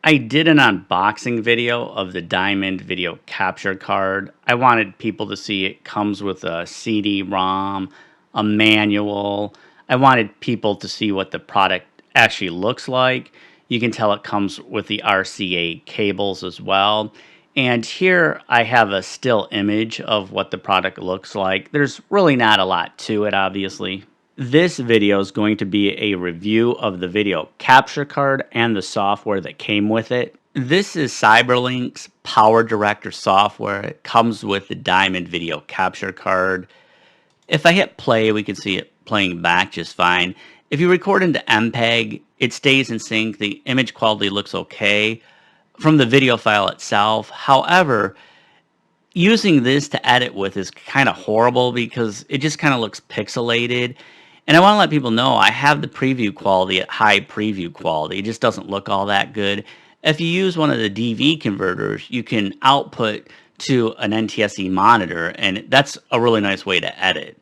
I did an unboxing video of the Diamond video capture card. I wanted people to see it comes with a CD-ROM, a manual. I wanted people to see what the product actually looks like. You can tell it comes with the RCA cables as well. And here I have a still image of what the product looks like. There's really not a lot to it, obviously. This video is going to be a review of the video capture card and the software that came with it. This is Cyberlink's Power Director software. It comes with the Diamond video capture card. If I hit play, we can see it playing back just fine. If you record into MPEG, it stays in sync. The image quality looks okay from the video file itself. However, using this to edit with is kind of horrible because it just kind of looks pixelated. And I want to let people know I have the preview quality at high preview quality. It just doesn't look all that good. If you use one of the DV converters, you can output to an NTSC monitor, and that's a really nice way to edit.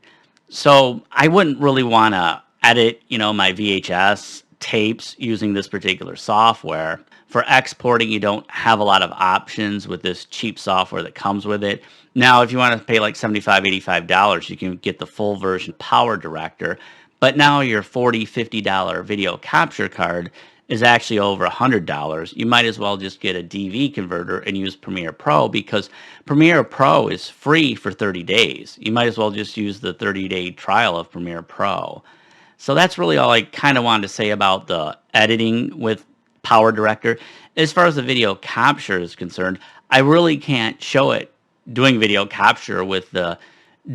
So I wouldn't really want to edit, my VHS tapes using this particular software. For exporting, you don't have a lot of options with this cheap software that comes with it. Now, if you want to pay like $75, $85, you can get the full version Power Director. But now your $40, $50 video capture card is actually over $100. You might as well just get a DV converter and use Premiere Pro because Premiere Pro is free for 30 days. You might as well just use the 30-day trial of Premiere Pro. So that's really all I kind of wanted to say about the editing with Power Director. As far as the video capture is concerned, I really can't show it doing video capture with the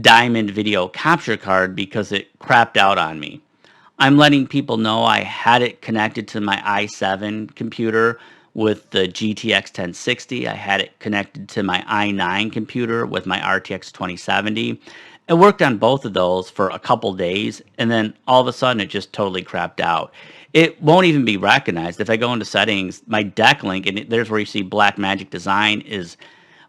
Diamond video capture card because it crapped out on me. I'm letting people know I had it connected to my i7 computer with the GTX 1060. I had it connected to my i9 computer with my RTX 2070. It worked on both of those for a couple days, and then all of a sudden it just totally crapped out. It won't even be recognized. If I go into settings, my deck link, and there's where you see Blackmagic Design is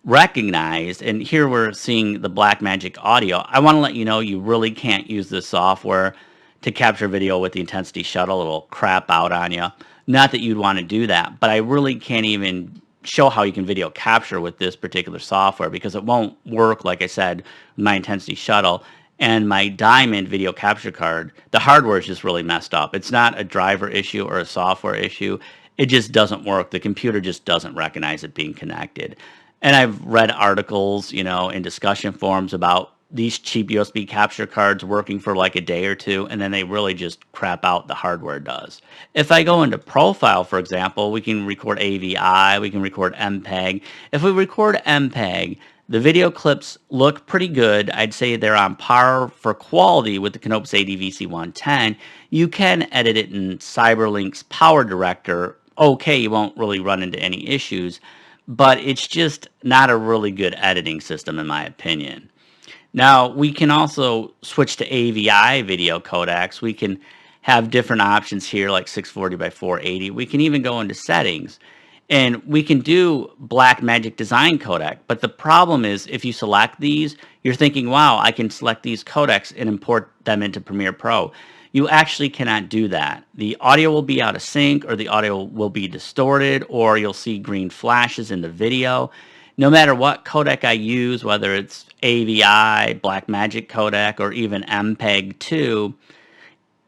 recognized, and here we're seeing the Blackmagic audio. I want to let you know you really can't use this software to capture video with the intensity shuttle. It'll crap out on you. Not that you'd want to do that, but I really can't even show how you can video capture with this particular software because it won't work, like I said, with my intensity shuttle. And my Diamond video capture card, the hardware is just really messed up. It's not a driver issue or a software issue. It just doesn't work. The computer just doesn't recognize it being connected. And I've read articles, in discussion forums about these cheap USB capture cards working for like a day or two, and then they really just crap out, the hardware does. If I go into profile, for example, we can record AVI, we can record MPEG. If we record MPEG, the video clips look pretty good. I'd say they're on par for quality with the Canopus ADVC110. You can edit it in Cyberlink's Power Director. Okay, you won't really run into any issues, but it's just not a really good editing system in my opinion. Now, we can also switch to AVI video codecs. We can have different options here like 640 by 480. We can even go into settings. And we can do Blackmagic Design codec, but the problem is if you select these, you're thinking, wow, I can select these codecs and import them into Premiere Pro. You actually cannot do that. The audio will be out of sync, or the audio will be distorted, or you'll see green flashes in the video. No matter what codec I use, whether it's AVI, Blackmagic codec, or even MPEG-2,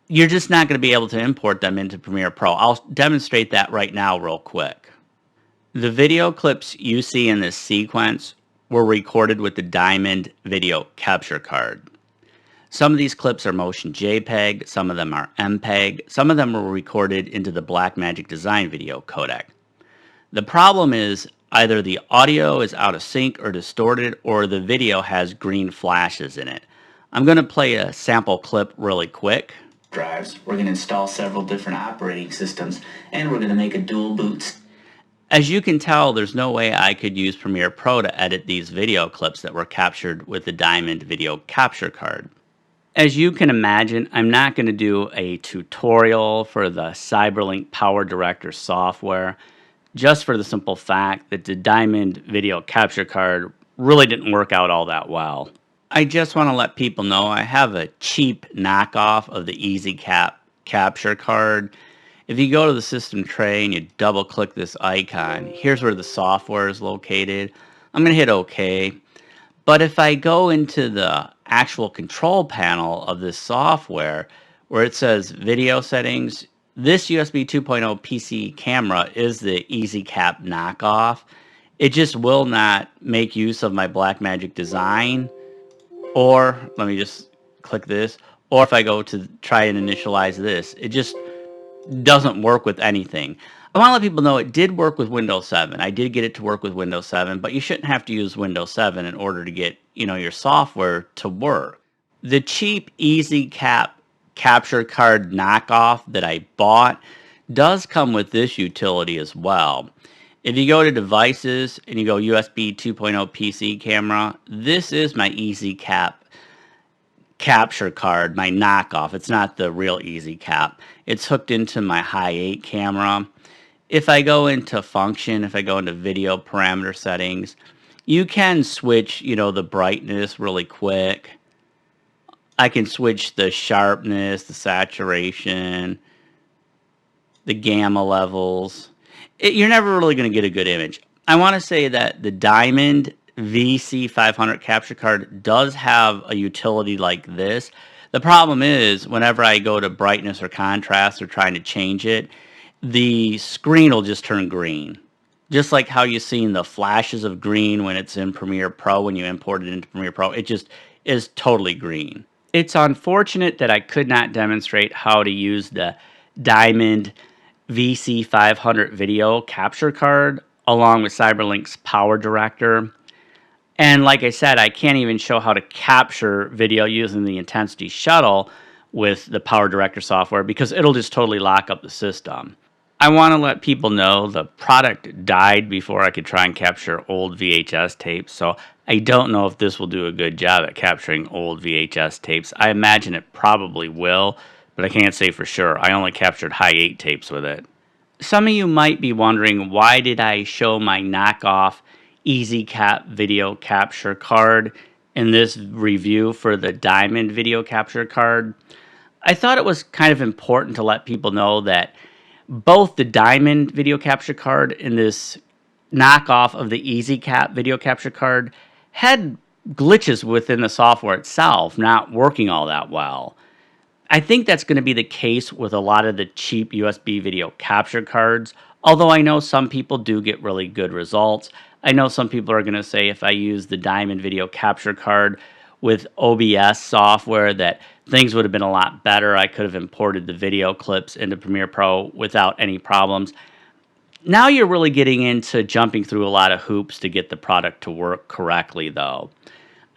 you're just not going to be able to import them into Premiere Pro. I'll demonstrate that right now real quick. The video clips you see in this sequence were recorded with the Diamond video capture card. Some of these clips are motion JPEG, some of them are MPEG, some of them were recorded into the Blackmagic Design video codec. The problem is either the audio is out of sync or distorted, or the video has green flashes in it. I'm going to play a sample clip really quick. Drives. We're going to install several different operating systems, and we're going to make a dual boot. As you can tell, there's no way I could use Premiere Pro to edit these video clips that were captured with the Diamond video capture card. As you can imagine, I'm not going to do a tutorial for the Cyberlink Power Director software, just for the simple fact that the Diamond video capture card really didn't work out all that well. I just want to let people know I have a cheap knockoff of the EasyCap capture card. If you go to the system tray and you double click this icon, here's where the software is located. I'm going to hit OK. But if I go into the actual control panel of this software where it says video settings, this USB 2.0 PC camera is the EasyCap knockoff. It just will not make use of my Blackmagic design. Or let me just click this. Or if I go to try and initialize this, it just doesn't work with anything. I want to let people know it did work with Windows 7. I did get it to work with Windows 7, but you shouldn't have to use Windows 7 in order to get, your software to work. The cheap EasyCap capture card knockoff that I bought does come with this utility as well. If you go to devices and you go USB 2.0 PC camera, this is my EasyCap capture card, my knockoff. It's not the real EasyCap. It's hooked into my Hi-8 camera. If I go into function, if I go into video parameter settings, you can switch, the brightness really quick. I can switch the sharpness, the saturation, the gamma levels. You're never really going to get a good image. I want to say that the Diamond VC500 capture card does have a utility like this. The problem is whenever I go to brightness or contrast or trying to change it, the screen will just turn green. Just like how you've seen the flashes of green when it's in Premiere Pro, when you import it into Premiere Pro, it just is totally green. It's unfortunate that I could not demonstrate how to use the Diamond VC500 video capture card along with CyberLink's Power Director. And like I said, I can't even show how to capture video using the Intensity Shuttle with the Power Director software because it'll just totally lock up the system. I want to let people know the product died before I could try and capture old VHS tapes, so I don't know if this will do a good job at capturing old VHS tapes. I imagine it probably will, but I can't say for sure. I only captured Hi-8 tapes with it. Some of you might be wondering, why did I show my knockoff EasyCap video capture card in this review for the Diamond video capture card? I thought it was kind of important to let people know that both the Diamond video capture card and this knockoff of the EasyCap video capture card had glitches within the software itself, not working all that well. I think that's going to be the case with a lot of the cheap USB video capture cards, although I know some people do get really good results. I know some people are going to say if I use the Diamond video capture card with OBS software that things would have been a lot better. I could have imported the video clips into Premiere Pro without any problems. Now you're really getting into jumping through a lot of hoops to get the product to work correctly, though.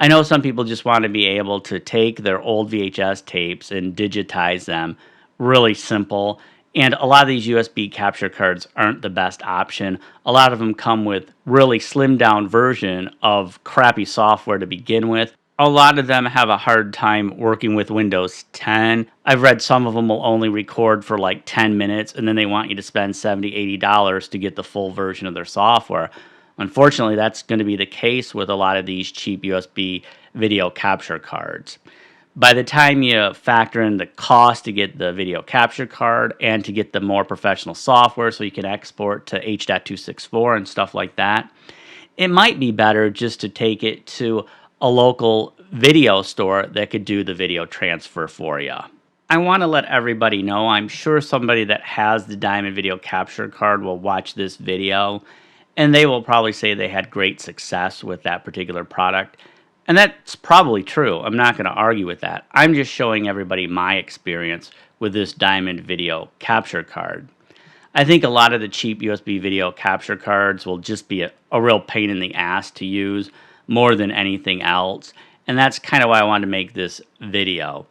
I know some people just want to be able to take their old VHS tapes and digitize them. Really simple. And a lot of these USB capture cards aren't the best option. A lot of them come with really slimmed down version of crappy software to begin with. A lot of them have a hard time working with Windows 10. I've read some of them will only record for like 10 minutes and then they want you to spend $70, $80 to get the full version of their software. Unfortunately, that's going to be the case with a lot of these cheap USB video capture cards. By the time you factor in the cost to get the video capture card and to get the more professional software so you can export to H.264 and stuff like that, it might be better just to take it to a local video store that could do the video transfer for you. I want to let everybody know, I'm sure somebody that has the Diamond video capture card will watch this video and they will probably say they had great success with that particular product. And that's probably true. I'm not going to argue with that. I'm just showing everybody my experience with this Diamond video capture card. I think a lot of the cheap USB video capture cards will just be a real pain in the ass to use more than anything else. And that's kind of why I wanted to make this video.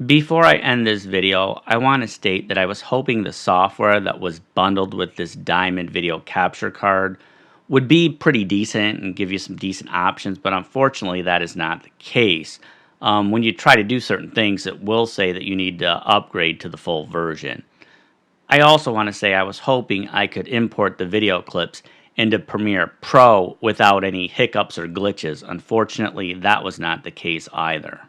Before I end this video, I want to state that I was hoping the software that was bundled with this Diamond video capture card would be pretty decent and give you some decent options, but unfortunately that is not the case. When you try to do certain things, it will say that you need to upgrade to the full version. I also want to say I was hoping I could import the video clips into Premiere Pro without any hiccups or glitches. Unfortunately, that was not the case either.